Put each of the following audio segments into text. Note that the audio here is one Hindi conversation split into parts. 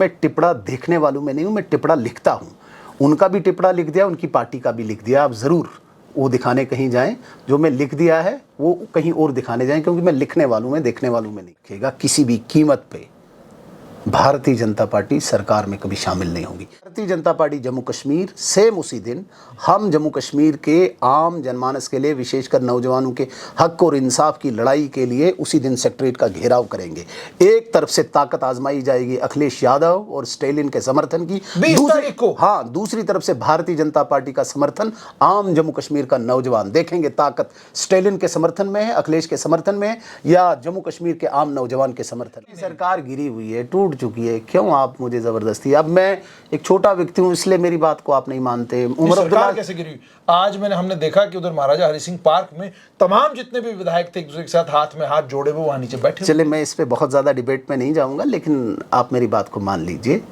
मैं टिपड़ा देखने वालों में नहीं हूँ, मैं टिपड़ा लिखता हूँ। उनका भी टिपड़ा लिख दिया, उनकी पार्टी का भी लिख दिया। आप ज़रूर वो दिखाने कहीं जाएं, जो मैं लिख दिया है वो कहीं और दिखाने जाएं, क्योंकि मैं लिखने वालों में, देखने वालों में नहीं लिखेगा। किसी भी कीमत पे भारतीय जनता पार्टी सरकार में कभी शामिल नहीं होगी। भारतीय जनता पार्टी जम्मू कश्मीर सेम उसी दिन हम जम्मू कश्मीर के आम जनमानस के लिए, विशेषकर नौजवानों के हक और इंसाफ की लड़ाई के लिए उसी दिन सेक्रेटरीट का घेराव करेंगे। एक तरफ से ताकत आजमाई जाएगी अखिलेश यादव और स्टेलिन के समर्थन की, दूसरी तरफ से भारतीय जनता पार्टी का समर्थन आम जम्मू कश्मीर का नौजवान देखेंगे। ताकत स्टेलिन के समर्थन में है, अखिलेश के समर्थन में है, या जम्मू कश्मीर के आम नौजवान के समर्थन में। सरकार गिरी हुई है, टूट चुकी है, क्यों आप मुझे जबरदस्ती। अब मैं एक छोटा व्यक्ति हूं, इसलिए मेरी बात को आप नहीं मानते। उमर अब्दुल्ला कैसे गिरी? आज हमने देखा कि उधर महाराजा हरि सिंह पार्क में तमाम जितने भी विधायक थे एक दूसरे के साथ हाथ में हाथ जोड़े हुए वहां नीचे बैठे। चले, मैं इस पे बहुत ज्यादा डिबेट में नहीं जाऊंगा, लेकिन आप मेरी बात को मान लीजिए।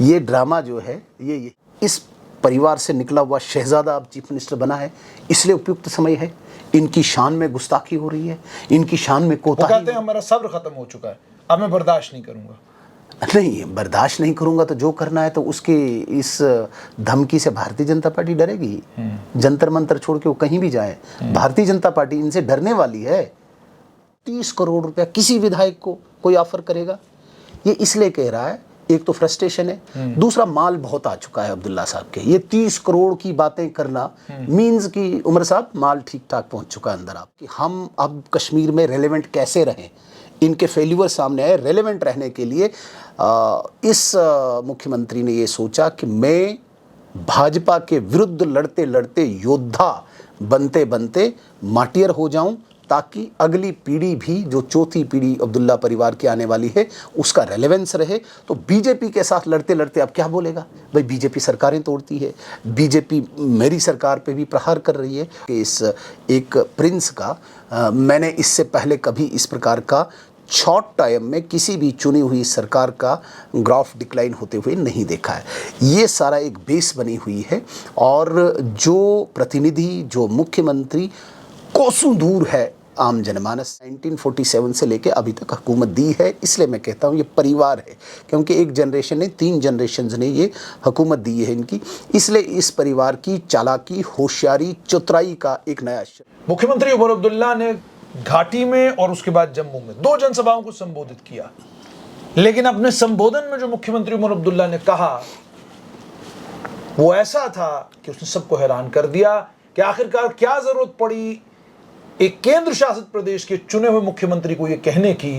ये ड्रामा जो है, ये इस परिवार से निकला हुआ शहजादा अब चीफ मिनिस्टर बना है, इसलिए उपयुक्त समय है। इनकी शान में गुस्ताखी हो रही है, इनकी शान में कोताही। कहते हैं हमारा सब्र खत्म हो चुका है, अब मैं बर्दाश्त नहीं करूंगा। नहीं, बर्दाश्त नहीं करूंगा तो जो करना है, तो उसके इस धमकी से भारतीय जनता पार्टी डरेगी। जंतर मंतर छोड़ के वो कहीं भी जाए, भारतीय जनता पार्टी इनसे डरने वाली है। 30 करोड़ रुपया किसी विधायक को कोई ऑफर करेगा, ये इसलिए कह रहा है, एक तो फ्रस्ट्रेशन है, दूसरा माल बहुत आ चुका है अब्दुल्ला साहब के। ये 30 करोड़ की बातें करना मीन्स कि उमर साहब माल ठीक ठाक पहुंच चुका है अंदर। आप कि हम अब कश्मीर में रेलेवेंट कैसे रहें, इनके फेल्यूर सामने आए। रेलेवेंट रहने के लिए इस मुख्यमंत्री ने ये सोचा कि मैं भाजपा के विरुद्ध लड़ते लड़ते योद्धा बनते बनते मार्टियर हो जाऊं, ताकि अगली पीढ़ी भी, जो चौथी पीढ़ी अब्दुल्ला परिवार की आने वाली है, उसका रेलेवेंस रहे। तो बीजेपी के साथ लड़ते लड़ते अब क्या बोलेगा भाई, बीजेपी सरकारें तोड़ती है, बीजेपी मेरी सरकार पे भी प्रहार कर रही है। कि इस एक प्रिंस का मैंने इससे पहले कभी इस प्रकार का शॉर्ट टाइम में किसी भी चुनी हुई सरकार का ग्राफ डिक्लाइन होते हुए नहीं देखा है। ये सारा एक बेस बनी हुई है, और जो प्रतिनिधि, जो मुख्यमंत्री कोसों दूर है आम जनमानस, 1947 से लेके अभी तक हुकूमत दी है। इसलिए मैं कहता हूँ ये परिवार है, क्योंकि एक जनरेशन ने, 3 जनरेशन्स ने ये हुकूमत दी है इनकी। इसलिए इस परिवार की चालाकी, होशियारी, चतुराई का एक नया मुख्यमंत्री उमर अब्दुल्ला ने घाटी में और उसके बाद जम्मू में 2 जनसभाओं को संबोधित किया। लेकिन अपने संबोधन में जो मुख्यमंत्री उमर अब्दुल्ला ने कहा वो ऐसा था कि उसने सबको हैरान कर दिया कि आखिरकार क्या जरूरत पड़ी एक केंद्र शासित प्रदेश के चुने हुए मुख्यमंत्री को यह कहने की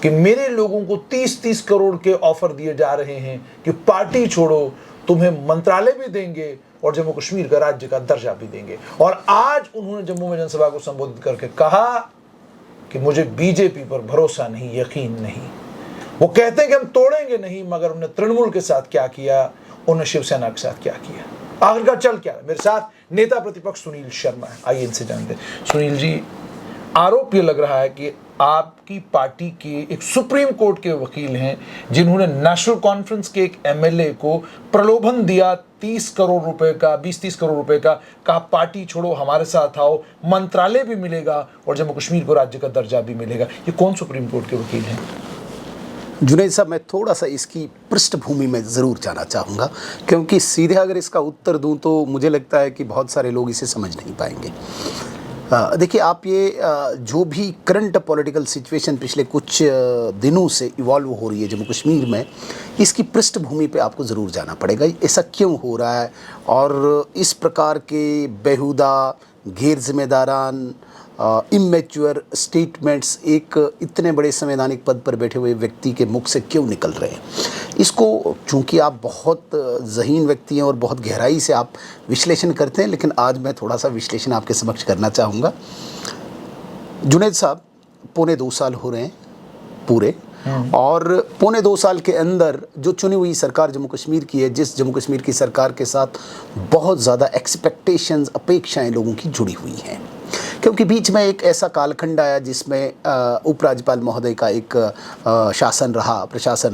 कि मेरे लोगों को 30-30 करोड़ के ऑफर दिए जा रहे हैं कि पार्टी छोड़ो, तुम्हें मंत्रालय भी देंगे और जम्मू कश्मीर का राज्य का दर्जा भी देंगे। और आज उन्होंने जम्मू में जनसभा को संबोधित करके कहा कि मुझे बीजेपी पर भरोसा नहीं, यकीन नहीं। वो कहते हैं कि हम तोड़ेंगे नहीं, मगर उन्होंने तृणमूल के साथ क्या किया, उन्होंने शिवसेना के साथ क्या किया। आखिरकार चल क्या? मेरे साथ नेता प्रतिपक्ष सुनील शर्मा है, आइए इनसे जानते हैं। सुनील जी, आरोप ये लग रहा है कि आपकी पार्टी के एक सुप्रीम कोर्ट के वकील हैं जिन्होंने नेशनल कॉन्फ्रेंस के एक एमएलए को प्रलोभन दिया 30 करोड़ रुपए का, 20-30 करोड़ रुपए का, कहा पार्टी छोड़ो हमारे साथ आओ, मंत्रालय भी मिलेगा और जम्मू कश्मीर को राज्य का दर्जा भी मिलेगा। ये कौन सुप्रीम कोर्ट के वकील हैं? जुनैद साहब, मैं थोड़ा सा इसकी पृष्ठभूमि में ज़रूर जाना चाहूँगा, क्योंकि सीधे अगर इसका उत्तर दूं तो मुझे लगता है कि बहुत सारे लोग इसे समझ नहीं पाएंगे। देखिए, आप ये जो भी करंट पॉलिटिकल सिचुएशन पिछले कुछ दिनों से इवॉल्व हो रही है जम्मू कश्मीर में, इसकी पृष्ठभूमि पे आपको ज़रूर जाना पड़ेगा। ऐसा क्यों हो रहा है, और इस प्रकार के बेहुदा, गैर जिम्मेदारान, इमेच्योर स्टेटमेंट्स एक इतने बड़े संवैधानिक पद पर बैठे हुए व्यक्ति के मुख से क्यों निकल रहे हैं। इसको, चूँकि आप बहुत ज़हीन व्यक्ति हैं और बहुत गहराई से आप विश्लेषण करते हैं, लेकिन आज मैं थोड़ा सा विश्लेषण आपके समक्ष करना चाहूँगा। जुनैद साहब, 2.25 साल हो रहे हैं पूरे, और 2.25 साल के अंदर जो चुनी हुई सरकार जम्मू कश्मीर की है, जिस जम्मू कश्मीर की सरकार के साथ बहुत ज़्यादा एक्सपेक्टेशंस, अपेक्षाएं लोगों की जुड़ी हुई हैं, क्योंकि बीच में एक ऐसा कालखंड आया जिसमें उपराज्यपाल महोदय का एक प्रशासन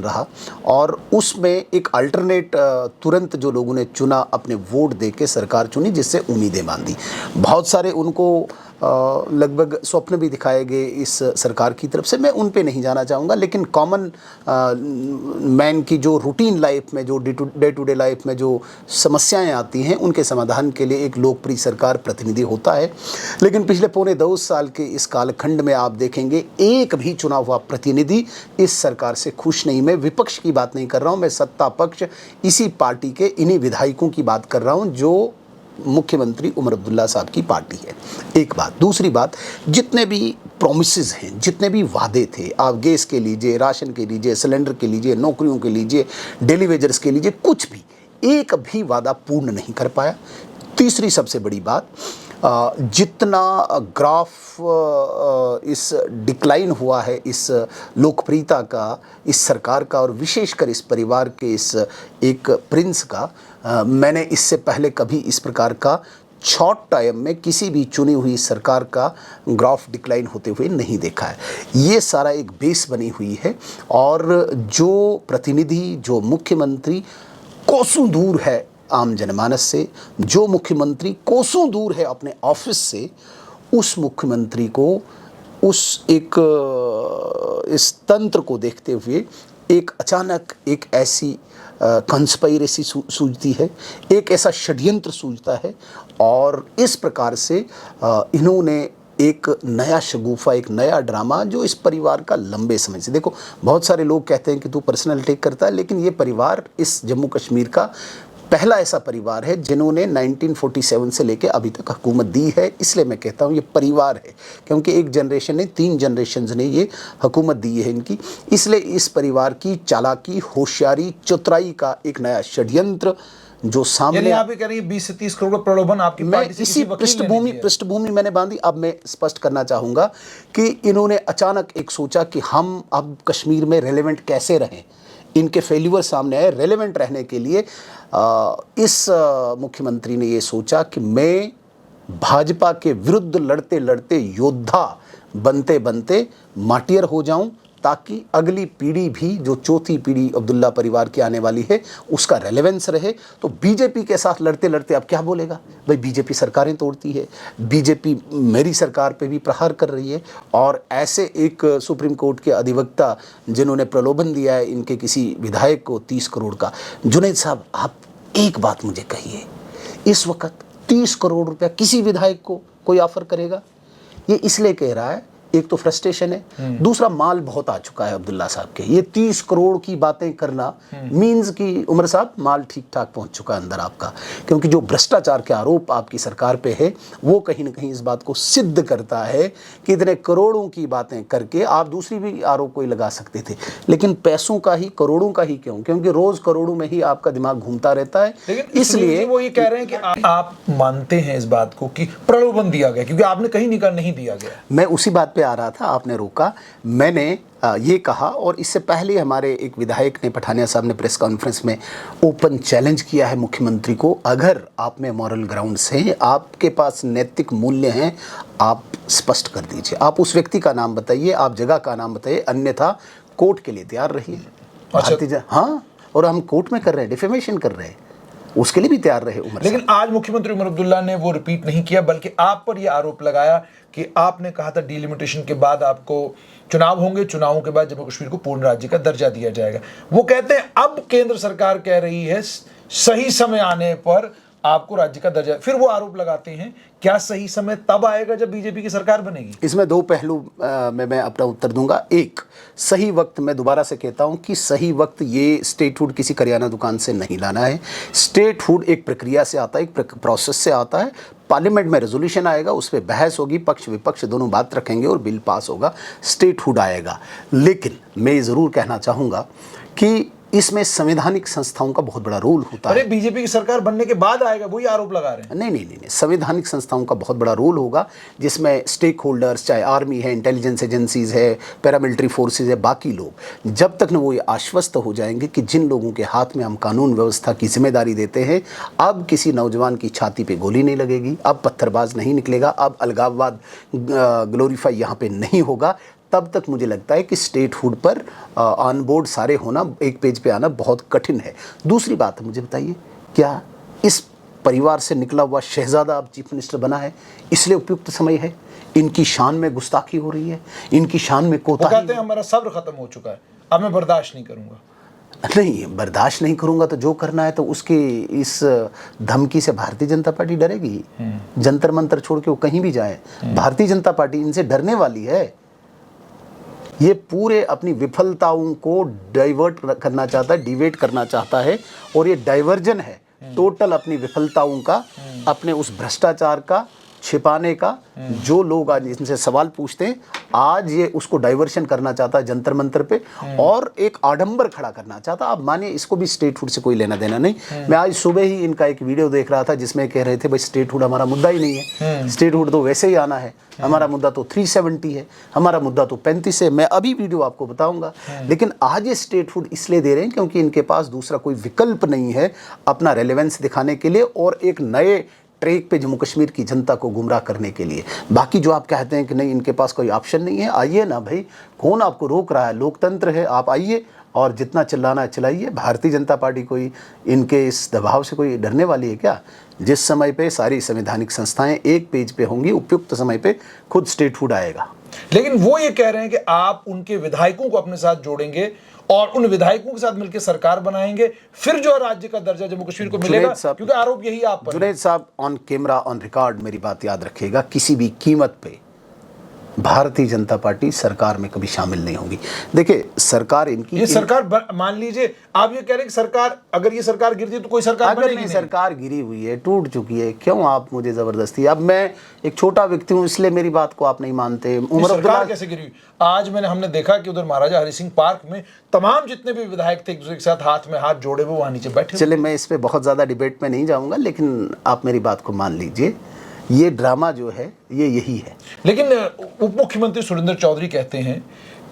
रहा, और उसमें एक अल्टरनेट तुरंत जो लोगों ने चुना, अपने वोट दे के सरकार चुनी, जिससे उम्मीदें बांधी। बहुत सारे उनको लगभग स्वप्न भी दिखाए गए इस सरकार की तरफ से, मैं उन पे नहीं जाना चाहूँगा। लेकिन कॉमन मैन की जो रूटीन लाइफ में, जो डे टू डे लाइफ में जो समस्याएं आती हैं, उनके समाधान के लिए एक लोकप्रिय सरकार प्रतिनिधि होता है। लेकिन पिछले पौने 2 साल के इस कालखंड में आप देखेंगे एक भी चुना हुआ प्रतिनिधि इस सरकार से खुश नहीं। मैं विपक्ष की बात नहीं कर रहा हूँ, मैं सत्ता पक्ष इसी पार्टी के इन्हीं विधायकों की बात कर रहा हूँ जो मुख्यमंत्री उमर अब्दुल्ला साहब की पार्टी है। एक बात। दूसरी बात, जितने भी प्रॉमिसेस हैं, जितने भी वादे थे, आप गैस के लीजिए, राशन के लीजिए, सिलेंडर के लीजिए, नौकरियों के लीजिए, डेली वेजर्स के लीजिए, कुछ भी एक भी वादा पूर्ण नहीं कर पाया। तीसरी सबसे बड़ी बात, जितना ग्राफ इस डिक्लाइन हुआ है इस लोकप्रियता का, इस सरकार का, और विशेषकर इस परिवार के इस एक प्रिंस का, मैंने इससे पहले कभी इस प्रकार का शॉर्ट टाइम में किसी भी चुनी हुई सरकार का ग्राफ डिक्लाइन होते हुए नहीं देखा है। ये सारा एक बेस बनी हुई है, और जो प्रतिनिधि, जो मुख्यमंत्री कोसों दूर है आम जनमानस से, जो मुख्यमंत्री कोसों दूर है अपने ऑफिस से, उस मुख्यमंत्री को उस एक इस तंत्र को देखते हुए एक अचानक एक ऐसी कंस्पायरेसी सूझती है, एक ऐसा षड्यंत्र सूझता है, और इस प्रकार से इन्होंने एक नया शगुफा, एक नया ड्रामा जो इस परिवार का लंबे समय से, देखो बहुत सारे लोग कहते हैं कि तू पर्सनल अटैक करता है, लेकिन ये परिवार इस जम्मू कश्मीर का पहला ऐसा परिवार है जिन्होंने 1947 से लेकर अभी तक हुकूमत दी है। इसलिए मैं कहता हूँ ये परिवार है, क्योंकि एक जनरेशन ने, 3 जनरेशन्स ने ये हुकूमत दी है इनकी। इसलिए इस परिवार की चालाकी, होशियारी, चतुराई का एक नया षड्यंत्र जो सामने, आप कह रही है 20 से 30 करोड़ प्रलोभन आपकी मैं इसी पृष्ठभूमि मैंने बांधी। अब मैं स्पष्ट करना चाहूँगा कि इन्होंने अचानक एक सोचा कि हम अब कश्मीर में रेलेवेंट कैसे रहें। इनके फेल्यूर सामने आए। रेलेवेंट रहने के लिए इस मुख्यमंत्री ने ये सोचा कि मैं भाजपा के विरुद्ध लड़ते लड़ते योद्धा बनते बनते माटियर हो जाऊं, ताकि अगली पीढ़ी भी, जो चौथी पीढ़ी अब्दुल्ला परिवार की आने वाली है, उसका रेलेवेंस रहे। तो बीजेपी के साथ लड़ते लड़ते अब क्या बोलेगा भाई, बीजेपी सरकारें तोड़ती है, बीजेपी मेरी सरकार पे भी प्रहार कर रही है। और ऐसे एक सुप्रीम कोर्ट के अधिवक्ता जिन्होंने प्रलोभन दिया है इनके किसी विधायक को 30 करोड़ का, जुनैद साहब आप एक बात मुझे कहिए, इस वक्त 30 करोड़ रुपया किसी विधायक को कोई ऑफर करेगा? ये इसलिए कह रहा है, एक तो फ्रस्ट्रेशन है, दूसरा माल बहुत आ चुका है अब्दुल्ला साहब के। ये 30 करोड़ की बातें करना मीन्स कि उमर साहब माल ठीक ठाक पहुंच चुका है अंदर आपका, क्योंकि जो भ्रष्टाचार के आरोप आपकी सरकार पे है वो कहीं ना कहीं इस बात को सिद्ध करता है कि इतने करोड़ों की बातें करके आप दूसरी भी आरोप कोई लगा सकते थे, लेकिन पैसों का ही, करोड़ों का ही क्यों? क्योंकि रोज करोड़ों में ही आपका दिमाग घूमता रहता है। लेकिन इसलिए वो ये कह रहे हैं कि आप मानते हैं इस बात को कि प्रलोभन दिया गया, क्योंकि आपने कहीं नहीं दिया गया। मैं उसी बात पे आ रहा था, आपने रोका। मैंने ये कहा, और इससे पहले हमारे एक विधायक ने, पठानिया साहब ने प्रेस कॉन्फ्रेंस में ओपन चैलेंज किया है मुख्यमंत्री को, अगर आप में मॉरल ग्राउंड्स हैं, आपके पास नैतिक मूल्य हैं, आप स्पष्ट कर दीजिए। आप उस व्यक्ति का नाम बताइए, आप जगह का नाम बताइए, अन्यथा कोर्ट के लिए तैयार रहिए। हाँ, और हम कोर्ट में कर रहे हैं, डिफेमेशन कर रहे हैं, उसके लिए भी तैयार रहे उमर। लेकिन आज मुख्यमंत्री उमर अब्दुल्ला ने वो रिपीट नहीं किया, बल्कि आप पर यह आरोप लगाया कि आपने कहा था डिलिमिटेशन के बाद आपको चुनाव होंगे, चुनावों के बाद जम्मू कश्मीर को पूर्ण राज्य का दर्जा दिया जाएगा। वो कहते हैं अब केंद्र सरकार कह रही है सही समय आने पर आपको राज्य का दर्जा। फिर वो आरोप लगाते हैं, क्या सही समय तब आएगा जब बीजेपी की सरकार बनेगी? इसमें 2 पहलू में मैं अपना उत्तर दूंगा। एक, सही वक्त, मैं दोबारा से कहता हूं कि सही वक्त ये स्टेटहुड किसी करियाना दुकान से नहीं लाना है। स्टेटहुड एक प्रक्रिया से आता है, एक प्रोसेस से आता है। पार्लियामेंट में रेजोल्यूशन आएगा, उस पर बहस होगी, पक्ष विपक्ष दोनों बात रखेंगे और बिल पास होगा, स्टेटहुड आएगा। लेकिन मैं ज़रूर कहना चाहूँगा कि इसमें संवैधानिक संस्थाओं का बहुत बड़ा रोल होता है। अरे बीजेपी की सरकार बनने के बाद आएगा, वही आरोप लगा रहे हैं। नहीं, संवैधानिक संस्थाओं का बहुत बड़ा रोल होगा, जिसमें स्टेक होल्डर्स, चाहे आर्मी है, इंटेलिजेंस एजेंसीज है, पैरामिलिट्री फोर्सेज है, बाकी लोग, जब तक न वो ये आश्वस्त हो जाएंगे कि जिन लोगों के हाथ में हम कानून व्यवस्था की जिम्मेदारी देते हैं, अब किसी नौजवान की छाती पे गोली नहीं लगेगी, अब पत्थरबाज नहीं निकलेगा, अब अलगाववाद ग्लोरीफाई यहाँ पे नहीं होगा, तब तक मुझे लगता है कि स्टेटहुड पर ऑन बोर्ड सारे होना, एक पेज पे आना बहुत कठिन है। दूसरी बात मुझे बताइए, क्या इस परिवार से निकला हुआ शहजादा अब चीफ मिनिस्टर बना है इसलिए उपयुक्त समय है? इनकी शान में गुस्ताखी हो रही है, इनकी शान में वो कोताही। कहते हैं हमारा सब्र खत्म हो चुका है, अब मैं बर्दाश्त नहीं करूंगा। नहीं, बर्दाश्त नहीं करूंगा तो जो करना है तो उसके इस धमकी से भारतीय जनता पार्टी डरेगी। जंतर मंतर छोड़ के वो कहीं भी जाए, भारतीय जनता पार्टी इनसे डरने वाली है। ये पूरे अपनी विफलताओं को डाइवर्ट करना चाहता है, डिवेट करना चाहता है, और ये डाइवर्जन है टोटल अपनी विफलताओं का, अपने उस भ्रष्टाचार का छिपाने का। जो लोग आज इनसे सवाल पूछते हैं, आज ये उसको डाइवर्शन करना चाहता है जंतर मंतर पे, और एक आडंबर खड़ा करना चाहता। आप मानिए इसको भी स्टेटहुड से कोई लेना देना नहीं। मैं आज सुबह ही इनका एक वीडियो देख रहा था जिसमें कह रहे थे भाई स्टेटहुड हमारा मुद्दा ही नहीं है, स्टेटहुड तो वैसे ही आना है, हमारा मुद्दा तो 370 है, हमारा मुद्दा तो 35 है। मैं अभी वीडियो आपको बताऊंगा। लेकिन आज ये स्टेटहुड इसलिए दे रहे हैं क्योंकि इनके पास दूसरा कोई विकल्प नहीं है अपना रेलेवेंस दिखाने के लिए और एक नए ट्रैक पे जम्मू कश्मीर की जनता को गुमराह करने के लिए। बाकी जो आप कहते हैं कि नहीं इनके पास कोई ऑप्शन नहीं है, आइए ना भाई, कौन आपको रोक रहा है? लोकतंत्र है, आप आइए और जितना चिल्लाना है चिल्लाइए। भारतीय जनता पार्टी कोई इनके इस दबाव से कोई डरने वाली है क्या? जिस समय पे सारी संवैधानिक संस्थाएं एक पेज पे होंगी, उपयुक्त समय पे खुद स्टेटहुड आएगा। लेकिन वो ये कह रहे हैं कि आप उनके विधायकों को अपने साथ जोड़ेंगे और उन विधायकों के साथ मिलकर सरकार बनाएंगे, फिर जो राज्य का दर्जा जम्मू कश्मीर को मिलेगा, क्योंकि आरोप यही आप पर। जुनैद साहब, ऑन कैमरा ऑन रिकॉर्ड मेरी बात याद रखिएगा, किसी भी कीमत पे भारतीय जनता पार्टी सरकार में कभी शामिल नहीं होगी। देखिए सरकार इनकी, ये सरकार मान लीजिए आप ये कह रहे हैं कि सरकार, अगर ये सरकार गिरती है तो कोई सरकार बनेगी नहीं। सरकार गिरी हुई है, टूट चुकी है, क्यों आप मुझे जबरदस्ती? अब मैं एक छोटा व्यक्ति हूँ इसलिए मेरी बात को आप नहीं मानते। सरकार कैसे गिरी? आज हमने देखा कि उधर महाराजा हरि सिंह पार्क में तमाम जितने भी विधायक थे एक दूसरे के साथ हाथ में हाथ जोड़े हुए वहां नीचे बैठे। चले, मैं इस पे बहुत ज्यादा डिबेट में नहीं जाऊंगा, लेकिन आप मेरी बात को मान लीजिए, ये ड्रामा जो है ये यही है। लेकिन उप मुख्यमंत्री सुरेंद्र चौधरी कहते हैं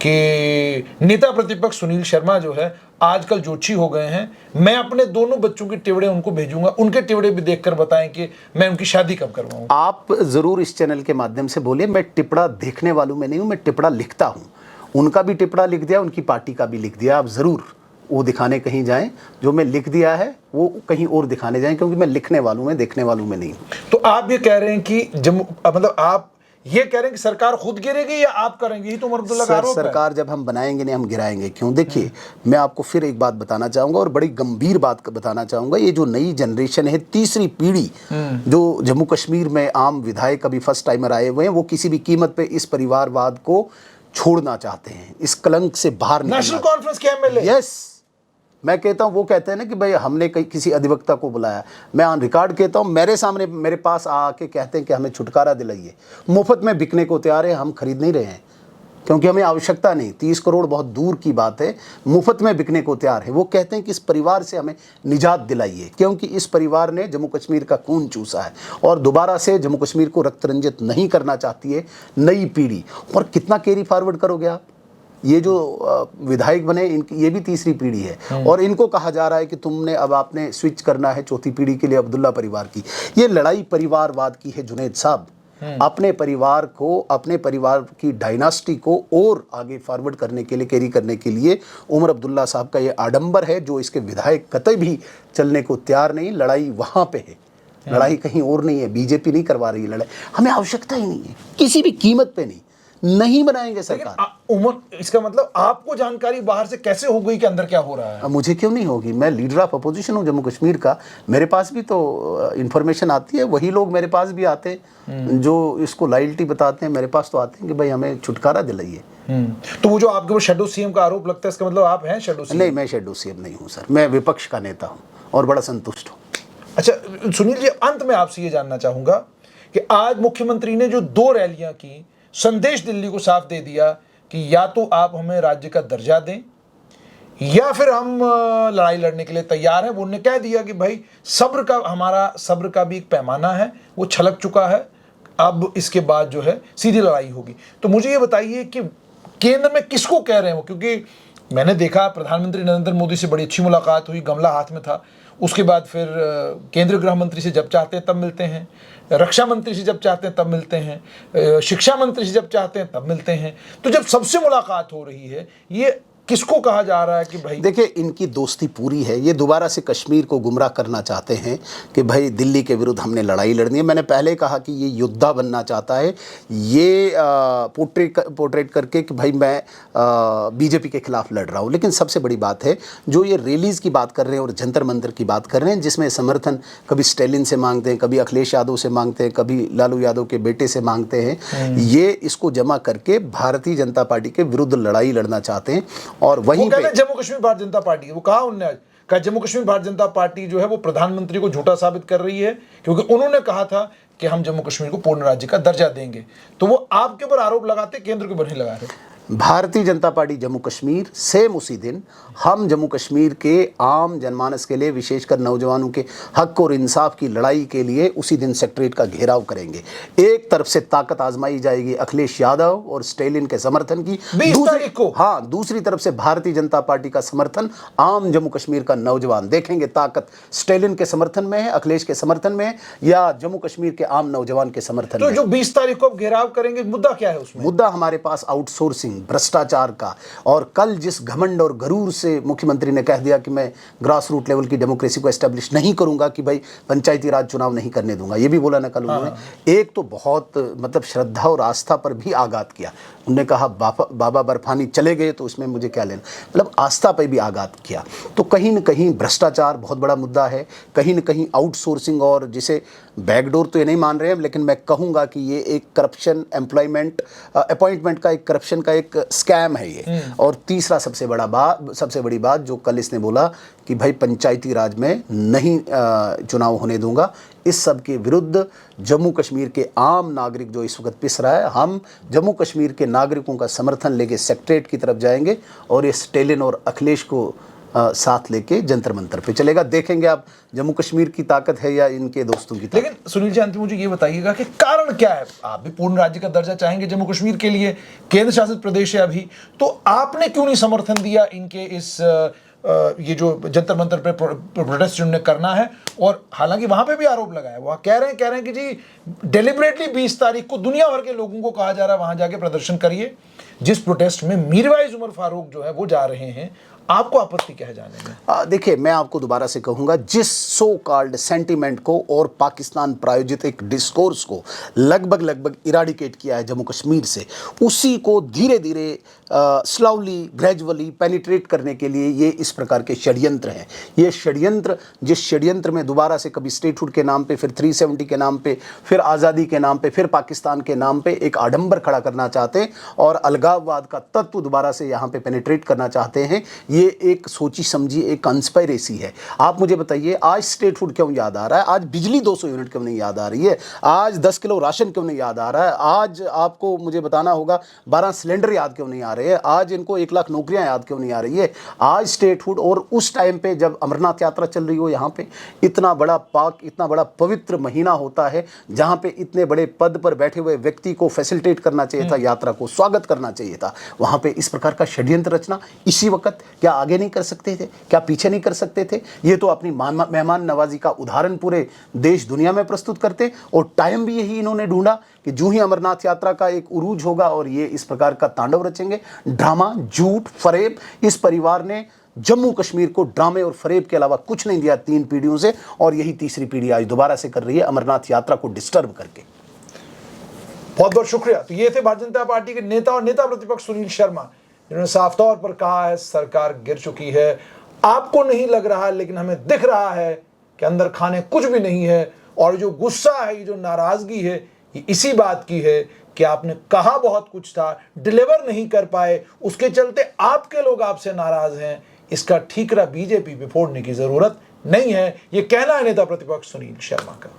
कि नेता प्रतिपक्ष सुनील शर्मा जो है आजकल जोशी हो गए हैं, मैं अपने दोनों बच्चों के टिवड़े उनको भेजूंगा, उनके टिवड़े भी देखकर बताएं कि मैं उनकी शादी कब करवाऊं। आप जरूर इस चैनल के माध्यम से बोलिए, मैं टिपड़ा देखने वालों में नहीं हूं, मैं टिपड़ा लिखता हूं। उनका भी टिपड़ा लिख दिया, उनकी पार्टी का भी लिख दिया। आप जरूर वो दिखाने कहीं जाएं, जो मैं लिख दिया है वो कहीं और दिखाने जाएं, क्योंकि मैं लिखने वालों में, देखने वालों में नहीं। तो आप ये कह रहे हैं कि मतलब आप ये कह रहे हैं कि सरकार खुद गिरेगी या आप करेंगे? यही तो उमर अब्दुल्ला का आरोप है। सरकार जब हम बनाएंगे नहीं, हम गिराएंगे क्यों? देखिए मैं आपको फिर एक बात बताना चाहूंगा और बड़ी गंभीर बात बताना चाहूंगा। ये जो नई जनरेशन है, तीसरी पीढ़ी जो जम्मू कश्मीर में आम विधायक अभी फर्स्ट टाइमर आए हुए हैं, वो किसी भी कीमत पे इस परिवारवाद को छोड़ना चाहते हैं, इस कलंक से बाहर निकलना। नेशनल कॉन्फ्रेंस के एमएलए, यस, मैं कहता हूँ, वो कहते हैं ना कि भाई हमने किसी अधिवक्ता को बुलाया। मैं ऑन रिकॉर्ड कहता हूँ, मेरे सामने मेरे पास आके कहते हैं कि हमें छुटकारा दिलाइए। मुफ्त में बिकने को तैयार है, हम खरीद नहीं रहे हैं क्योंकि हमें आवश्यकता नहीं। 30 करोड़ बहुत दूर की बात है, मुफ्त में बिकने को तैयार है। वो कहते हैं कि इस परिवार से हमें निजात दिलाइए, क्योंकि इस परिवार ने जम्मू कश्मीर का खून चूसा है और दोबारा से जम्मू कश्मीर को रक्त रंजित नहीं करना चाहती है नई पीढ़ी। और कितना कैरी फॉरवर्ड करोगे आप? ये जो विधायक बने, इनकी ये भी तीसरी पीढ़ी है और इनको कहा जा रहा है कि तुमने अब आपने स्विच करना है चौथी पीढ़ी के लिए अब्दुल्ला परिवार की। ये लड़ाई परिवारवाद की है जुनैद साहब। अपने परिवार को, अपने परिवार की डायनास्टी को और आगे फॉरवर्ड करने के लिए, कैरी करने के लिए उमर अब्दुल्ला साहब का ये आडंबर है, जो इसके विधायक कतई भी चलने को तैयार नहीं। लड़ाई वहाँ पे है, लड़ाई कहीं और नहीं है। बीजेपी नहीं करवा रही है लड़ाई, हमें आवश्यकता ही नहीं है, किसी भी कीमत पे नहीं बनाएंगे सरकार। उमर, इसका मतलब आपको जानकारी बाहर से कैसे हो गई कि अंदर क्या हो रहा है? मुझे क्यों नहीं होगी? मैं लीडर ऑफ अपोजिशन हूँ जम्मू कश्मीर का, मेरे पास भी तो इन्फॉर्मेशन आती है। वही लोग मेरे पास भी आते हैं जो इसको लॉयल्टी बताते हैं, मेरे पास तो आते हैं कि भाई हमें छुटकारा दिलाइए। तो वो जो आपके ऊपर शेडो सीएम का आरोप लगता है, इसका मतलब आप हैं शेडो सीएम? नहीं, मैं शेडो सीएम नहीं हूँ सर, मैं विपक्ष का नेता हूँ और बड़ा संतुष्ट हूँ। अच्छा सुनील जी, अंत में आपसे ये जानना चाहूंगा कि आज मुख्यमंत्री ने जो 2 रैलियां की, संदेश दिल्ली को साफ दे दिया कि या तो आप हमें राज्य का दर्जा दें या फिर हम लड़ाई लड़ने के लिए तैयार हैं। वो उन्होंने कह दिया कि भाई सब्र का, हमारा सब्र का भी एक पैमाना है, वो छलक चुका है, अब इसके बाद जो है सीधी लड़ाई होगी। तो मुझे ये बताइए कि केंद्र में किसको कह रहे हैं वो? क्योंकि मैंने देखा प्रधानमंत्री नरेंद्र मोदी से बड़ी अच्छी मुलाकात हुई, गमला हाथ में था। उसके बाद फिर केंद्रीय गृह मंत्री से जब चाहते हैं तब मिलते हैं, रक्षा मंत्री से जब चाहते हैं तब मिलते हैं, शिक्षा मंत्री से जब चाहते हैं तब मिलते हैं। तो जब सबसे मुलाकात हो रही है, ये किसको कहा जा रहा है कि भाई? देखिए, इनकी दोस्ती पूरी है। ये दोबारा से कश्मीर को गुमराह करना चाहते हैं कि भाई दिल्ली के विरुद्ध हमने लड़ाई लड़नी है। मैंने पहले कहा कि ये योद्धा बनना चाहता है। ये पोर्ट्रेट करके कि भाई मैं बीजेपी के खिलाफ लड़ रहा हूँ। लेकिन सबसे बड़ी बात है, जो ये रैलीज़ की बात कर रहे हैं और जंतर मंतर की बात कर रहे हैं, जिसमें समर्थन कभी स्टैलिन से मांगते हैं, कभी अखिलेश यादव से मांगते हैं, कभी लालू यादव के बेटे से मांगते हैं, ये इसको जमा करके भारतीय जनता पार्टी के विरुद्ध लड़ाई लड़ना चाहते हैं। और वहीं पे जम्मू कश्मीर भारतीय जनता पार्टी, वो कहा उन्होंने आज, कहा जम्मू कश्मीर भारतीय जनता पार्टी जो है वो प्रधानमंत्री को झूठा साबित कर रही है, क्योंकि उन्होंने कहा था कि हम जम्मू कश्मीर को पूर्ण राज्य का दर्जा देंगे। तो वो आपके ऊपर आरोप लगाते, केंद्र के ऊपर नहीं लगा रहे। भारतीय जनता पार्टी जम्मू कश्मीर सेम उसी दिन हम जम्मू कश्मीर के आम जनमानस के लिए, विशेषकर नौजवानों के हक और इंसाफ की लड़ाई के लिए उसी दिन सेक्रेटरीट का घेराव करेंगे। एक तरफ से ताकत आजमाई जाएगी अखिलेश यादव और स्टैलिन के समर्थन की, 20 तारीख को। हाँ, दूसरी तरफ से भारतीय जनता पार्टी का समर्थन आम जम्मू कश्मीर का नौजवान देखेंगे। ताकत स्टैलिन के समर्थन में है, अखिलेश के समर्थन में है, या जम्मू कश्मीर के आम नौजवान के समर्थन में। तो जो 20 तारीख को घेराव करेंगे, मुद्दा क्या है उसमें? मुद्दा हमारे पास आउटसोर्सिंग, भ्रष्टाचार का। और कल जिस घमंड और गरूर से मुख्यमंत्री ने कह दिया कि मैं ग्रास रूट लेवल की डेमोक्रेसी को एस्टेब्लिश नहीं करूंगा, कि भाई पंचायती राज चुनाव नहीं करने दूंगा, ये भी बोला ना कल उन्होंने। एक तो बहुत मतलब श्रद्धा और आस्था पर भी आघात किया। उन्होंने कहा बाबा बर्फानी चले गए तो उसमें मुझे क्या लेना, मतलब आस्था पर भी आघात किया। तो कहीं न कहीं भ्रष्टाचार बहुत बड़ा मुद्दा है, कहीं न कहीं आउटसोर्सिंग, और जिसे बैकडोर तो ये नहीं मान रहे हैं, लेकिन मैं कहूँगा कि ये एक करप्शन, एम्प्लॉयमेंट, अपॉइंटमेंट का एक करप्शन का एक स्कैम है ये। और तीसरा सबसे बड़ी बात जो कल इसने बोला कि भाई पंचायती राज में नहीं चुनाव होने दूंगा। इस सब के विरुद्ध जम्मू कश्मीर के आम नागरिक जो इस वक्त पिस रहा है, हम जम्मू कश्मीर के नागरिकों का समर्थन लेके सेक्रेटरीट की तरफ जाएंगे और ये स्टैलिन और अखिलेश को साथ लेके जंतर मंतर पे चलेगा। देखेंगे आप जम्मू कश्मीर की ताकत है या इनके दोस्तों की ताकत। लेकिन सुनील जी, अंतिम मुझे ये बताइएगा कि कारण क्या है? आप भी पूर्ण राज्य का दर्जा चाहेंगे जम्मू कश्मीर के लिए, केंद्र शासित प्रदेश है अभी, तो आपने क्यों नहीं समर्थन दिया इनके इस ये जो जंतर मंतर पे प्रोटेस्ट उन्होंने करना है? और हालांकि वहां पे भी आरोप लगाया, वहां कह रहे हैं कि जी डेलिबरेटली 20 तारीख को दुनिया भर के लोगों को कहा जा रहा है वहां जाके प्रदर्शन करिए, जिस प्रोटेस्ट में मीरवाइज उमर फारूक जो है वो जा रहे हैं। आपको आपत्ति क्या है जाने में? देखिए, मैं आपको दोबारा से कहूंगा, जिस सो कॉल्ड सेंटीमेंट को और पाकिस्तान प्रायोजित एक डिस्कोर्स को लगभग इराडिकेट किया है जम्मू कश्मीर से, उसी को धीरे धीरे स्लोली ग्रेजुअली पेनिट्रेट करने के लिए ये इस प्रकार के षड्यंत्र हैं। ये षड्यंत्र, जिस षड्यंत्र में दोबारा से कभी स्टेटहुड के नाम पे, फिर 370 के नाम पे, फिर आज़ादी के नाम पे, फिर पाकिस्तान के नाम पे एक आडंबर खड़ा करना चाहते हैं और अलगाववाद का तत्व दोबारा से यहाँ पे पेनिट्रेट करना चाहते हैं। ये एक सोची समझी एक कंस्पायरेसी है। आप मुझे बताइए, आज स्टेटहुड क्यों याद आ रहा है? आज बिजली 200 यूनिट क्यों नहीं याद आ रही है? आज 10 किलो राशन क्यों नहीं याद आ रहा है? आज आपको मुझे बताना होगा 12 सिलेंडर याद क्यों नहीं आ रहे हैं? आज इनको 1 लाख नौकरियां याद क्यों नहीं आ रही है? आज स्टेटहुड, और उस टाइम पे जब अमरनाथ यात्रा चल रही हो, यहाँ पे इतना बड़ा इतना बड़ा पवित्र महीना होता है जहाँ पे इतने बड़े पद पर बैठे हुए व्यक्ति को फैसिलिटेट करना चाहिए था, यात्रा को स्वागत करना चाहिए था। वहाँ पे इस प्रकार का षड्यंत्र रचना इसी वक्त, क्या आगे नहीं कर सकते थे? क्या पीछे नहीं कर सकते थे? ये तो अपनी मेहमान नवाजी का उदाहरण पूरे देश दुनिया में प्रस्तुत करते, और टाइम भी यही इन्होंने ढूंढा कि जो ही अमरनाथ यात्रा का एक उरूज होगा और ये इस प्रकार का तांडव रचेंगे। ड्रामा, झूठ, फरेब। इस परिवार ने जम्मू कश्मीर को ड्रामे और फरेब के अलावा कुछ नहीं दिया 3 पीढ़ियों से, और यही तीसरी पीढ़ी आज दोबारा से कर रही है अमरनाथ यात्रा को डिस्टर्ब करके। बहुत बहुत शुक्रिया। तो ये थे भारतीय जनता पार्टी के नेता और नेता प्रतिपक्ष सुनील शर्मा, जिन्होंने साफ तौर पर कहा है सरकार गिर चुकी है। आपको नहीं लग रहा, लेकिन हमें दिख रहा है कि अंदर खाने कुछ भी नहीं है, और जो गुस्सा है, ये जो नाराजगी है, ये इसी बात की है कि आपने कहा बहुत कुछ था, डिलीवर नहीं कर पाए, उसके चलते आपके लोग आपसे नाराज हैं। इसका ठीकरा बीजेपी पे फोड़ने की जरूरत नहीं है, ये कहना है नेता प्रतिपक्ष सुनील शर्मा का।